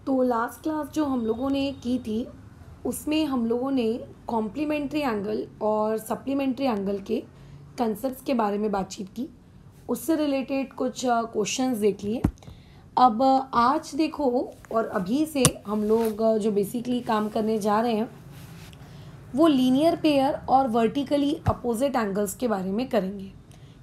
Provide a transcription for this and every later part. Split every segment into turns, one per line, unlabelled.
तो last class जो हम लोगों ने की थी उसमें हम लोगों ने कॉम्प्लीमेंट्री एंगल और सप्लीमेंट्री एंगल के कंसेप्ट्स के बारे में बातचीत की। उससे रिलेटेड कुछ क्वेश्चंस देख लिए। अब आज देखो, और अभी से हम लोग जो बेसिकली काम करने जा रहे हैं वो लीनियर पेयर और वर्टिकली अपोजिट एंगल्स के बारे में करेंगे।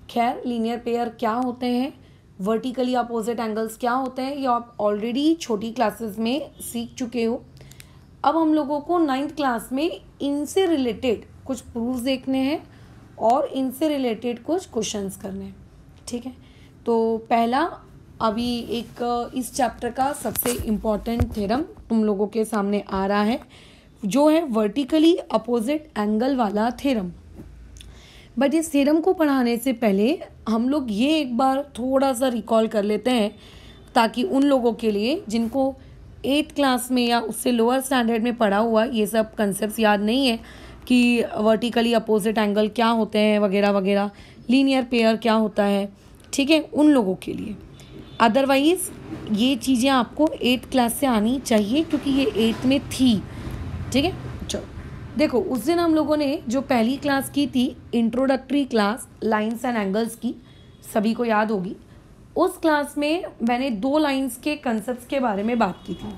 खैर, लीनियर पेयर क्या होते हैं, वर्टिकली अपोजिट एंगल्स क्या होते हैं, ये आप ऑलरेडी छोटी क्लासेस में सीख चुके हो। अब हम लोगों को 9th क्लास में इनसे रिलेटेड कुछ प्रूफ्स देखने हैं और इनसे रिलेटेड कुछ क्वेश्चंस करने हैं। ठीक है, तो पहला अभी एक इस चैप्टर का सबसे इम्पॉर्टेंट थ्योरम तुम लोगों के सामने आ रहा है, जो है वर्टिकली अपोजिट एंगल वाला थ्योरम। बट इस थ्योरम को पढ़ाने से पहले हम लोग ये एक बार थोड़ा सा रिकॉल कर लेते हैं, ताकि उन लोगों के लिए जिनको 8th क्लास में या उससे लोअर स्टैंडर्ड में पढ़ा हुआ ये सब कंसेप्ट याद नहीं है कि वर्टिकली अपोजिट एंगल क्या होते हैं वगैरह वगैरह, लीनियर पेयर क्या होता है, ठीक है, उन लोगों के लिए। अदरवाइज़ ये चीज़ें आपको 8th क्लास से आनी चाहिए, क्योंकि ये 8th में थी। ठीक है, चलो देखो, उस दिन हम लोगों ने जो पहली क्लास की थी, introductory class lines and angles की, सभी को याद होगी। उस क्लास में मैंने 2 लाइंस के कंसेप्ट के बारे में बात की थी।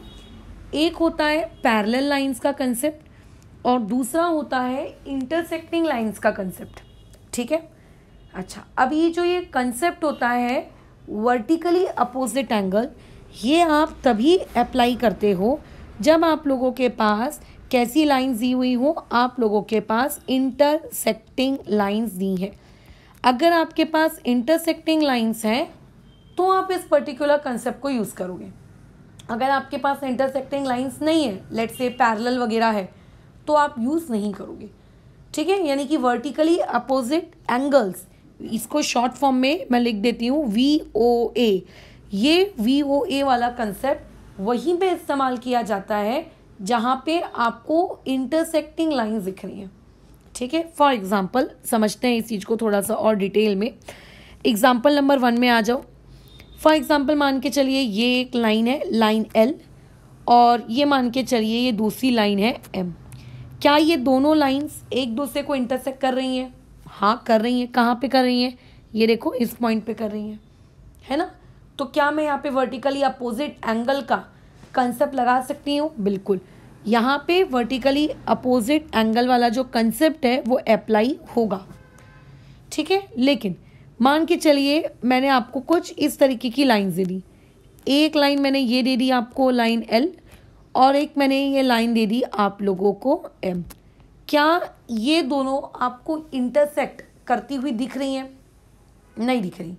एक होता है पैरेलल लाइंस का कंसेप्ट और दूसरा होता है इंटरसेक्टिंग लाइंस का कंसेप्ट। ठीक है, अच्छा, अब ये जो ये कंसेप्ट होता है वर्टिकली अपोजिट एंगल, ये आप तभी अप्लाई करते हो जब आप लोगों के पास कैसी लाइंस दी हुई हो, आप लोगों के पास इंटरसेक्टिंग लाइंस दी है। अगर आपके पास इंटरसेक्टिंग लाइंस हैं तो आप इस पर्टिकुलर कंसेप्ट को यूज़ करोगे। अगर आपके पास इंटरसेक्टिंग लाइंस नहीं है, लेट्स से पैरेलल वगैरह है, तो आप यूज़ नहीं करोगे। ठीक है, यानी कि वर्टिकली अपोजिट एंगल्स, इसको शॉर्ट फॉर्म में मैं लिख देती हूँ VOA। ये VOA वाला कंसेप्ट वहीं पे इस्तेमाल किया जाता है जहाँ पे आपको इंटरसेक्टिंग लाइंस दिख रही हैं। ठीक है, फॉर एग्जांपल समझते हैं इस चीज़ को थोड़ा सा और डिटेल में। एग्जांपल नंबर 1 में आ जाओ। फॉर एग्जांपल मान के चलिए ये एक लाइन है, लाइन L, और ये मान के चलिए ये दूसरी लाइन है M। क्या ये दोनों लाइंस एक दूसरे को इंटरसेक्ट कर रही हैं? हाँ, कर रही हैं। कहाँ पे कर रही हैं? ये देखो, इस पॉइंट पे कर रही हैं, है ना। तो क्या मैं यहाँ पे वर्टिकली अपोजिट एंगल का कंसेप्ट लगा सकती हूँ? बिल्कुल, यहाँ पे वर्टिकली अपोजिट एंगल वाला जो कंसेप्ट है वो अप्लाई होगा। ठीक है, लेकिन मान के चलिए मैंने आपको कुछ इस तरीके की लाइन्स दे दी। एक लाइन मैंने ये दे दी आपको, लाइन L, और एक मैंने ये लाइन दे दी आप लोगों को M। क्या ये दोनों आपको इंटरसेक्ट करती हुई दिख रही हैं? नहीं दिख रही।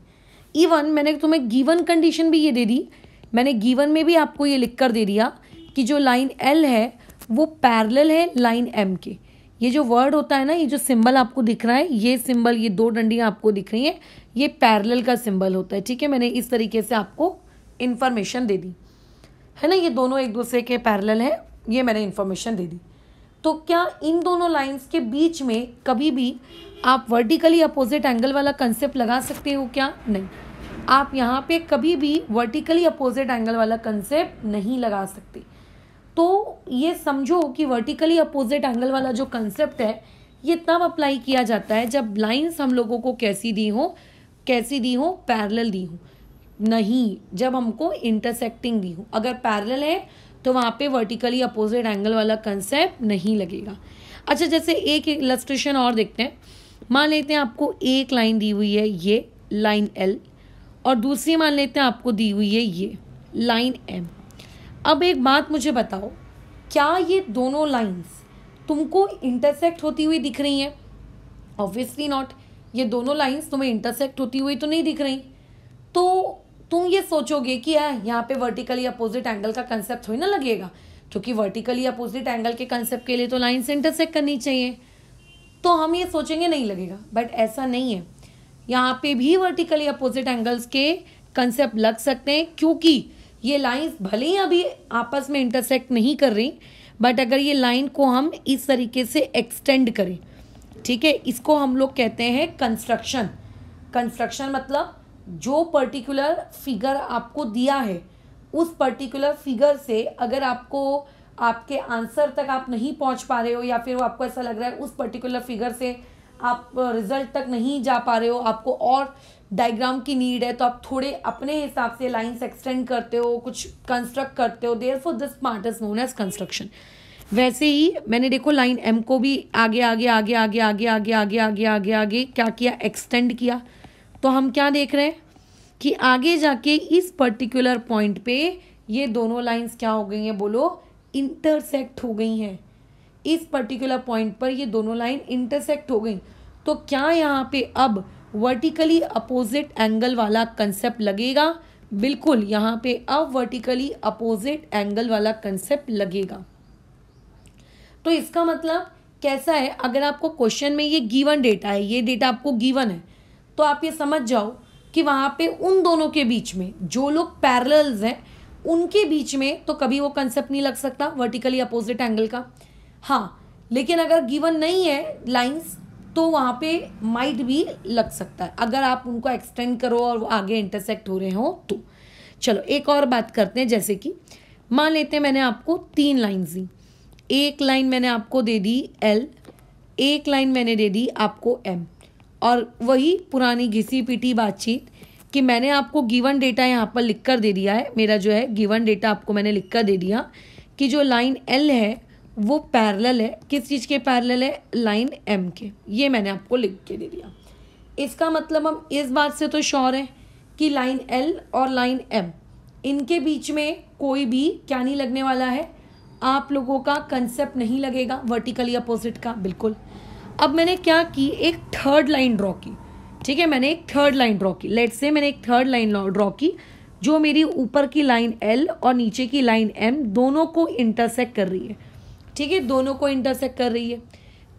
इवन मैंने तुम्हें गिवन कंडीशन भी ये दे दी, मैंने गिवन में भी आपको ये लिख कर दे दिया कि जो लाइन L है वो पैरेलल है लाइन M के। ये जो वर्ड होता है ना, ये जो सिंबल आपको दिख रहा है, ये सिंबल, ये 2 डंडियाँ आपको दिख रही हैं, ये पैरेलल का सिंबल होता है। ठीक है, मैंने इस तरीके से आपको इन्फॉर्मेशन दे दी, है ना। ये दोनों एक दूसरे के पैरेलल है, ये मैंने इन्फॉर्मेशन दे दी। तो क्या इन दोनों लाइंस के बीच में कभी भी आप वर्टिकली अपोजिट एंगल वाला कंसेप्ट लगा सकते हो? क्या नहीं, आप यहाँ पे कभी भी वर्टिकली अपोजिट एंगल वाला कंसेप्ट नहीं लगा सकते। तो ये समझो कि वर्टिकली अपोजिट एंगल वाला जो कंसेप्ट है ये तब अप्लाई किया जाता है जब लाइंस हम लोगों को कैसी दी हो, पैरेलल दी हो, नहीं जब हमको इंटरसेक्टिंग दी हो। अगर पैरेलल है तो वहाँ पे वर्टिकली अपोजिट एंगल वाला कंसेप्ट नहीं लगेगा। अच्छा, जैसे एक इलस्ट्रेशन और देखते हैं। मान लेते हैं आपको एक लाइन दी हुई है, ये लाइन L, और दूसरी मान लेते हैं आपको दी हुई है ये लाइन M। अब एक बात मुझे बताओ, क्या ये दोनों लाइंस तुमको इंटरसेक्ट होती हुई दिख रही हैं? Obviously not. ये दोनों लाइंस तुम्हें इंटरसेक्ट होती हुई तो नहीं दिख रही। तो तुम ये सोचोगे कि यहाँ पे वर्टिकली अपोजिट एंगल का कंसेप्ट थोड़ी ना लगेगा, क्योंकि वर्टिकली अपोजिट एंगल के कंसेप्ट के लिए तो लाइंस इंटरसेक्ट करनी चाहिए। तो हम ये सोचेंगे नहीं लगेगा, बट ऐसा नहीं है। यहाँ पे भी वर्टिकली अपोजिट एंगल्स के कंसेप्ट लग सकते हैं, क्योंकि ये लाइंस भले ही अभी आपस में इंटरसेक्ट नहीं कर रही, बट अगर ये लाइन को हम इस तरीके से एक्सटेंड करें, ठीक है, इसको हम लोग कहते हैं कंस्ट्रक्शन। कंस्ट्रक्शन मतलब जो पर्टिकुलर फिगर आपको दिया है उस पर्टिकुलर फिगर से अगर आपको आपके आंसर तक आप नहीं पहुंच पा रहे हो, या फिर वो आपको ऐसा लग रहा है उस पर्टिकुलर फिगर से आप रिजल्ट तक नहीं जा पा रहे हो, आपको और डायग्राम की नीड है, तो आप थोड़े अपने हिसाब से लाइंस एक्सटेंड करते हो, कुछ कंस्ट्रक्ट करते हो। Therefore this part is known as construction. वैसे ही मैंने देखो लाइन एम को भी आगे आगे आगे आगे आगे आगे आगे आगे आगे आगे क्या किया, एक्सटेंड किया। तो हम क्या देख रहे हैं कि आगे जाके इस पर्टिकुलर पॉइंट पे ये दोनों लाइंस क्या हो गई हैं, बोलो, इंटरसेक्ट हो गई हैं। इस पर्टिकुलर पॉइंट पर ये दोनों लाइन इंटरसेक्ट हो गई। तो क्या यहाँ पे अब वर्टिकली अपोजिट एंगल वाला कंसेप्ट लगेगा? बिल्कुल, यहाँ पे अब वर्टिकली अपोजिट एंगल वाला कंसेप्ट लगेगा। तो इसका मतलब कैसा है, अगर आपको क्वेश्चन में ये गिवन डेटा है, ये डेटा आपको गिवन है, तो आप ये समझ जाओ कि वहाँ पे उन दोनों के बीच में जो लोग पैरेलल्स हैं उनके बीच में तो कभी वो कंसेप्ट नहीं लग सकता वर्टिकली अपोजिट एंगल का। हाँ, लेकिन अगर गिवन नहीं है लाइंस तो वहाँ पे माइट भी लग सकता है अगर आप उनको एक्सटेंड करो और वो आगे इंटरसेक्ट हो रहे हो तो। चलो एक और बात करते हैं, जैसे कि मान लेते हैं मैंने आपको 3 लाइन्स दी। एक लाइन मैंने आपको दे दी L, एक लाइन मैंने दे दी आपको M, और वही पुरानी घिसी पीटी बातचीत कि मैंने आपको गिवन डेटा यहाँ पर लिख कर दे दिया है। मेरा जो है गिवन डेटा आपको मैंने लिख कर दे दिया कि जो लाइन L है वो पैरेलल है, किस चीज़ के पैरेलल है, लाइन M के। ये मैंने आपको लिख के दे दिया। इसका मतलब हम इस बात से तो श्योर है कि लाइन L और लाइन M इनके बीच में कोई भी क्या नहीं लगने वाला है, आप लोगों का कंसेप्ट नहीं लगेगा वर्टिकली अपोजिट का, बिल्कुल। अब मैंने क्या की, एक थर्ड लाइन ड्रॉ की। ठीक है, मैंने एक थर्ड लाइन ड्रॉ की। लेट्स से मैंने एक थर्ड लाइन ड्रॉ की जो मेरी ऊपर की लाइन L और नीचे की लाइन M दोनों को इंटरसेक्ट कर रही है। ठीक है, दोनों को इंटरसेक्ट कर रही है।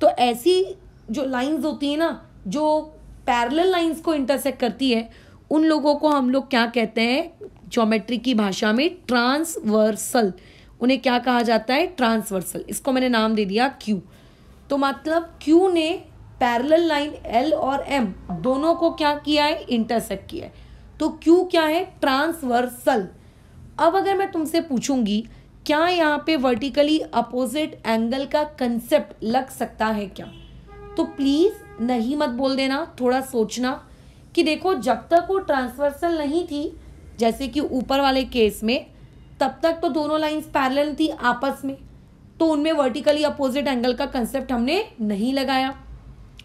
तो ऐसी जो लाइंस होती है ना, जो पैरेलल लाइंस को इंटरसेक्ट करती है, उन लोगों को हम लोग क्या कहते हैं ज्योमेट्री की भाषा में, ट्रांसवर्सल। उन्हें क्या कहा जाता है, ट्रांसवर्सल। इसको मैंने नाम दे दिया Q। तो मतलब Q ने पैरेलल लाइन L और M दोनों को क्या किया है, इंटरसेक्ट किया है। तो Q क्या है, ट्रांसवर्सल। अब अगर मैं तुमसे पूछूंगी क्या यहाँ पे वर्टिकली अपोजिट एंगल का कंसेप्ट लग सकता है क्या, तो प्लीज नहीं मत बोल देना, थोड़ा सोचना कि देखो जब तक वो ट्रांसवर्सल नहीं थी, जैसे कि ऊपर वाले केस में, तब तक तो दोनों लाइंस पैरेलल थी आपस में, तो उनमें वर्टिकली अपोजिट एंगल का कंसेप्ट हमने नहीं लगाया।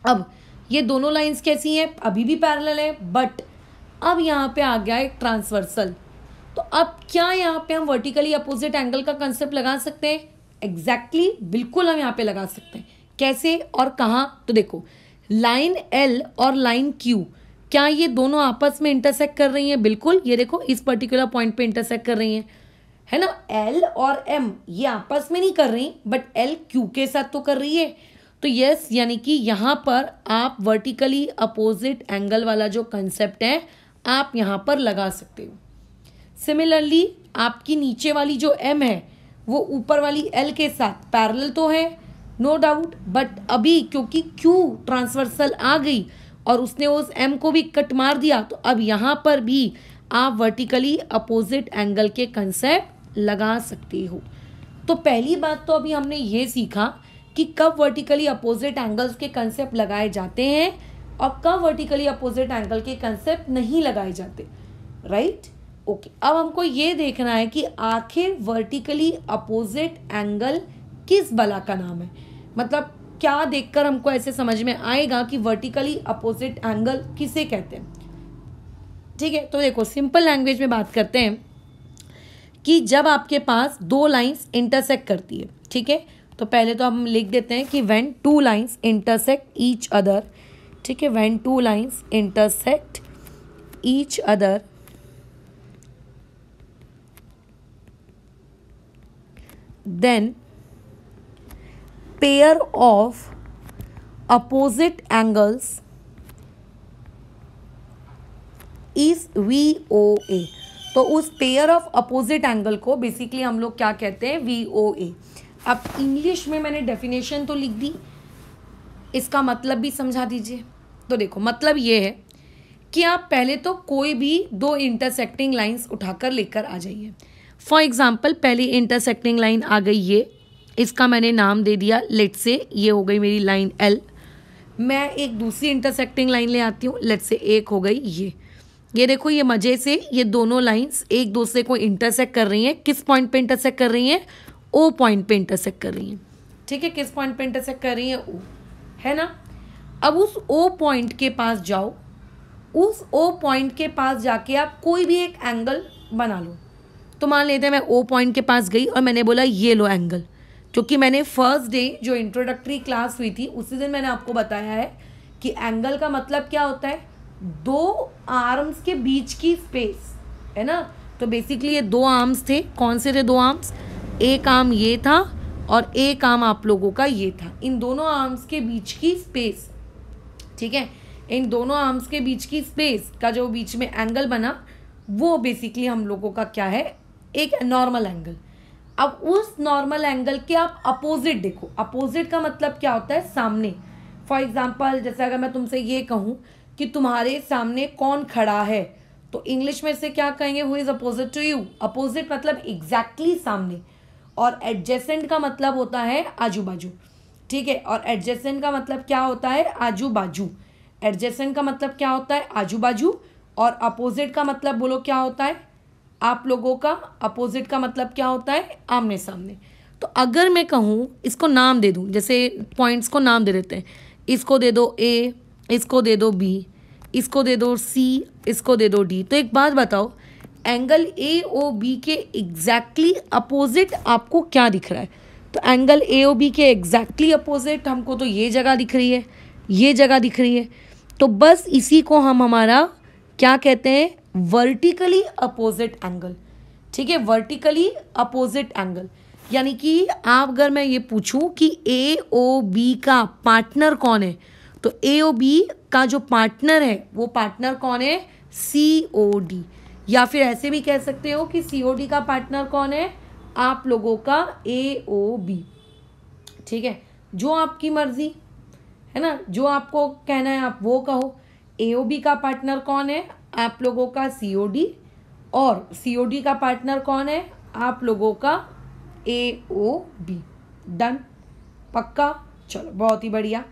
अब ये दोनों लाइंस कैसी हैं, अभी भी पैरेलल है, बट अब यहाँ पे आ गया एक ट्रांसवर्सल। तो अब क्या यहाँ पे हम वर्टिकली अपोजिट एंगल का कंसेप्ट लगा सकते हैं? एग्जैक्टली, बिल्कुल हम यहाँ पे लगा सकते हैं। कैसे और कहाँ? तो देखो लाइन L और लाइन Q, क्या ये दोनों आपस में इंटरसेक्ट कर रही हैं? बिल्कुल, ये देखो इस पर्टिकुलर पॉइंट पे इंटरसेक्ट कर रही हैं, है ना। L और M ये आपस में नहीं कर रही, बट L Q के साथ तो कर रही है। तो यस, यानी कि यहाँ पर आप वर्टिकली अपोजिट एंगल वाला जो कंसेप्ट है आप यहाँ पर लगा सकते हो। सिमिलरली आपकी नीचे वाली जो M है वो ऊपर वाली L के साथ पैरेलल तो है, नो डाउट, बट अभी क्योंकि Q ट्रांसवर्सल आ गई और उसने उस M को भी कट मार दिया, तो अब यहाँ पर भी आप वर्टिकली अपोजिट एंगल के कंसेप्ट लगा सकते हो। तो पहली बात तो अभी हमने ये सीखा कि कब वर्टिकली अपोजिट एंगल्स के कंसेप्ट लगाए जाते हैं और कब वर्टिकली अपोजिट एंगल के कंसेप्ट नहीं लगाए जाते, राइट। ओके, अब हमको ये देखना है कि आखिर वर्टिकली अपोजिट एंगल किस बला का नाम है, मतलब क्या देखकर हमको ऐसे समझ में आएगा कि वर्टिकली अपोजिट एंगल किसे कहते हैं। ठीक है, तो देखो सिंपल लैंग्वेज में बात करते हैं कि जब आपके पास दो लाइंस इंटरसेक्ट करती है, ठीक है, तो पहले तो हम लिख देते हैं कि when two lines intersect each other. ठीक है, when two lines intersect each other then pair of opposite angles is VOA। तो उस पेयर ऑफ अपोजिट एंगल को बेसिकली हम लोग क्या कहते हैं, VOA। अब इंग्लिश में मैंने डेफिनेशन तो लिख दी, इसका मतलब भी समझा दीजिए। तो देखो मतलब ये है कि आप पहले तो कोई भी दो इंटरसेक्टिंग लाइंस उठाकर लेकर आ जाइए। फॉर एग्जाम्पल पहली इंटरसेक्टिंग लाइन आ गई ये, इसका मैंने नाम दे दिया लेट से, ये हो गई मेरी लाइन एल। मैं एक दूसरी इंटरसेक्टिंग लाइन ले आती हूँ, लेट से एक हो गई ये देखो, ये मज़े से ये दोनों लाइंस एक दूसरे को इंटरसेक्ट कर रही हैं। किस पॉइंट पे इंटरसेक्ट कर रही हैं? ओ पॉइंट पे इंटरसेक्ट कर रही हैं। ठीक है, किस पॉइंट पे इंटरसेक्ट कर रही हैं? ओ, है ना। अब उस ओ पॉइंट के पास जाओ, उस ओ पॉइंट के पास जाके आप कोई भी एक एंगल बना लो। तो मान लेते हैं मैं ओ पॉइंट के पास गई और मैंने बोला ये लो एंगल, क्योंकि मैंने फर्स्ट डे जो इंट्रोडक्टरी क्लास हुई थी उसी दिन मैंने आपको बताया है कि एंगल का मतलब क्या होता है, दो आर्म्स के बीच की स्पेस, है ना। तो बेसिकली ये दो आर्म्स थे। कौन से थे दो आर्म्स? एक आर्म ये था और एक आर्म आप लोगों का ये था। इन दोनों आर्म्स के बीच की स्पेस, ठीक है, इन दोनों आर्म्स के बीच की स्पेस का जो बीच में एंगल बना वो बेसिकली हम लोगों का क्या है, एक नॉर्मल एंगल। अब उस नॉर्मल एंगल के आप अपोजिट देखो। अपोजिट का मतलब क्या होता है? सामने। फॉर एग्जाम्पल जैसे अगर मैं तुमसे ये कहूँ कि तुम्हारे सामने कौन खड़ा है, तो इंग्लिश में से क्या कहेंगे? Who is opposite to you. Opposite मतलब एग्जैक्टली सामने, और एडजेसेंट का मतलब होता है आजू बाजू। ठीक है, और एडजेसेंट का मतलब क्या होता है? आजू बाजू। एडजेसेंट का मतलब क्या होता है? आजू बाजू। और अपोजिट का मतलब बोलो क्या होता है आप लोगों का? अपोजिट का मतलब क्या होता है? आमने सामने। तो अगर मैं कहूँ, इसको नाम दे दूँ, जैसे पॉइंट्स को नाम दे देते हैं, इसको दे दो ए, इसको दे दो बी, इसको दे दो सी, इसको दे दो डी। तो एक बात बताओ, एंगल ए ओ बी के एग्जैक्टली अपोजिट आपको क्या दिख रहा है? तो एंगल ए ओ बी के एग्जैक्टली अपोजिट हमको तो ये जगह दिख रही है, ये जगह दिख रही है। तो बस इसी को हम हमारा क्या कहते हैं? Vertically opposite angle. ठीक है, वर्टिकली अपोजिट एंगल। यानी कि आप अगर मैं ये पूछूं कि ए ओ बी का पार्टनर कौन है, तो ए ओ बी का जो पार्टनर है वो पार्टनर कौन है? सी ओ डी। या फिर ऐसे भी कह सकते हो कि सी ओ डी का पार्टनर कौन है? आप लोगों का ए ओ बी। ठीक है, जो आपकी मर्जी है ना, जो आपको कहना है आप वो कहो। ए ओ बी का पार्टनर कौन है? आप लोगों का सी ओ डी। और सी ओ डी का पार्टनर कौन है? आप लोगों का ए ओ बी। डन? पक्का? चलो, बहुत ही बढ़िया।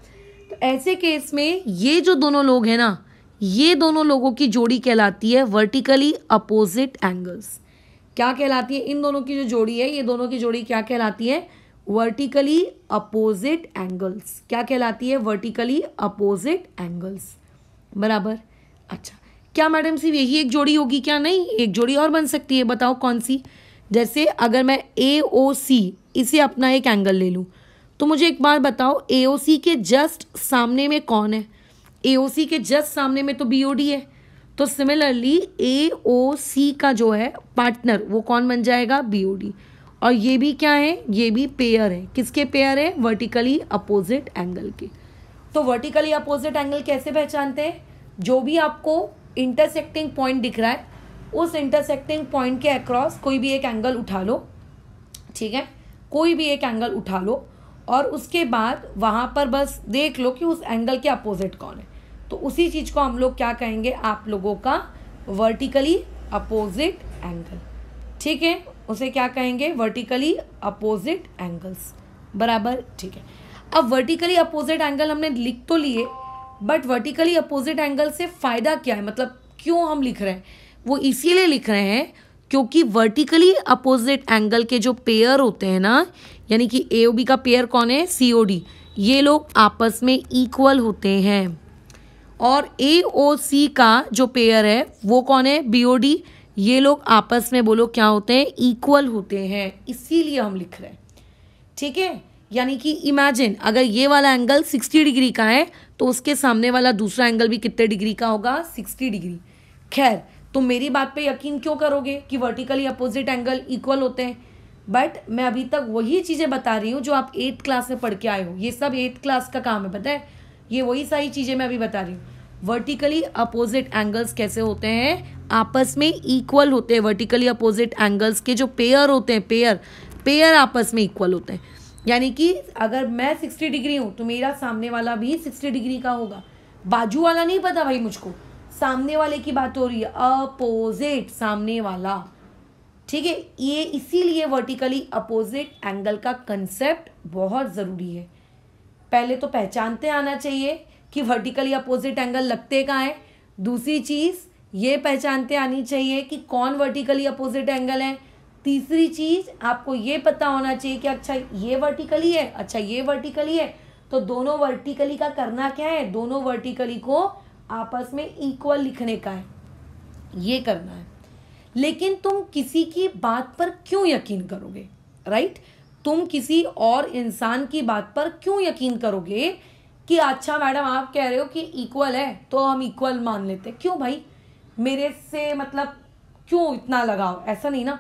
तो ऐसे केस में ये जो दोनों लोग हैं ना, ये दोनों लोगों की जोड़ी कहलाती है वर्टिकली अपोजिट एंगल्स। क्या कहलाती है? इन दोनों की जो जोड़ी है, ये दोनों की जोड़ी क्या कहलाती है? Vertically opposite angles. क्या कहलाती है? Vertically opposite angles. बराबर। अच्छा, क्या मैडम सिर्फ यही एक जोड़ी होगी क्या? नहीं, एक जोड़ी और बन सकती है। बताओ कौन सी? जैसे अगर मैं ए ओ सी इसे अपना एक एंगल ले लूँ, तो मुझे एक बात बताओ, ए ओ सी के जस्ट सामने में कौन है? ए ओ सी के जस्ट सामने में तो बी ओ डी है। तो सिमिलरली ए ओ सी का जो है पार्टनर वो कौन बन जाएगा? B O D. और ये भी क्या है? ये भी पेयर है। किसके पेयर है? वर्टिकली अपोजिट एंगल के। तो वर्टिकली अपोजिट एंगल कैसे पहचानते हैं? जो भी आपको इंटरसेक्टिंग पॉइंट दिख रहा है, उस इंटरसेक्टिंग पॉइंट के अक्रॉस कोई भी एक एंगल उठा लो। ठीक है, कोई भी एक एंगल उठा लो और उसके बाद वहाँ पर बस देख लो कि उस एंगल के अपोजिट कौन है। तो उसी चीज़ को हम लोग क्या कहेंगे? आप लोगों का वर्टिकली अपोजिट एंगल। ठीक है, उसे क्या कहेंगे? Vertically opposite angles. बराबर। ठीक है, अब वर्टिकली अपोजिट एंगल हमने लिख तो लिए, बट वर्टिकली अपोजिट एंगल से फ़ायदा क्या है? मतलब क्यों हम लिख रहे हैं? वो इसीलिए लिख रहे हैं क्योंकि वर्टिकली अपोजिट एंगल के जो पेयर होते हैं ना, यानी कि ए ओ बी का पेयर कौन है? सी ओ डी। ये लोग आपस में इक्वल होते हैं। और ए ओ सी का जो पेयर है वो कौन है? B O D. ये लोग आपस में बोलो क्या होते हैं? इक्वल होते हैं। इसीलिए हम लिख रहे हैं। ठीक है, यानी कि इमेजिन अगर ये वाला एंगल 60 डिग्री का है तो उसके सामने वाला दूसरा एंगल भी कितने डिग्री का होगा? 60 डिग्री। खैर, तुम मेरी बात पे यकीन क्यों करोगे कि वर्टिकली अपोजिट एंगल इक्वल होते हैं? बट मैं अभी तक वही चीज़ें बता रही हूँ जो आप 8th क्लास में पढ़ के आए हो। ये सब 8th क्लास का काम है, पता है? ये वही सारी चीज़ें मैं अभी बता रही हूँ। वर्टिकली अपोजिट एंगल्स कैसे होते हैं? आपस में इक्वल होते हैं। वर्टिकली अपोजिट एंगल्स के जो पेयर होते हैं, पेयर आपस में इक्वल होते हैं। यानी कि अगर मैं 60 डिग्री हूँ तो मेरा सामने वाला भी 60 डिग्री का होगा। बाजू वाला नहीं पता भाई मुझको, सामने वाले की बात हो रही है। अपोजिट, सामने वाला। ठीक है, ये इसीलिए वर्टिकली अपोजिट एंगल का कंसेप्ट बहुत ज़रूरी है। पहले तो पहचानते आना चाहिए कि वर्टिकली अपोजिट एंगल लगते कहाँ हैं। दूसरी चीज़ ये पहचानते आनी चाहिए कि कौन वर्टिकली अपोजिट एंगल है। तीसरी चीज़ आपको ये पता होना चाहिए कि अच्छा ये वर्टिकली है, अच्छा ये वर्टिकली है, तो दोनों वर्टिकली का करना क्या है, दोनों वर्टिकली को आपस में इक्वल लिखने का है, ये करना है। लेकिन तुम किसी की बात पर क्यों यकीन करोगे, राइट? तुम किसी और इंसान की बात पर क्यों यकीन करोगे कि अच्छा मैडम आप कह रहे हो कि इक्वल है तो हम इक्वल मान लेते, क्यों भाई मेरे से मतलब क्यों इतना लगाव, ऐसा नहीं ना।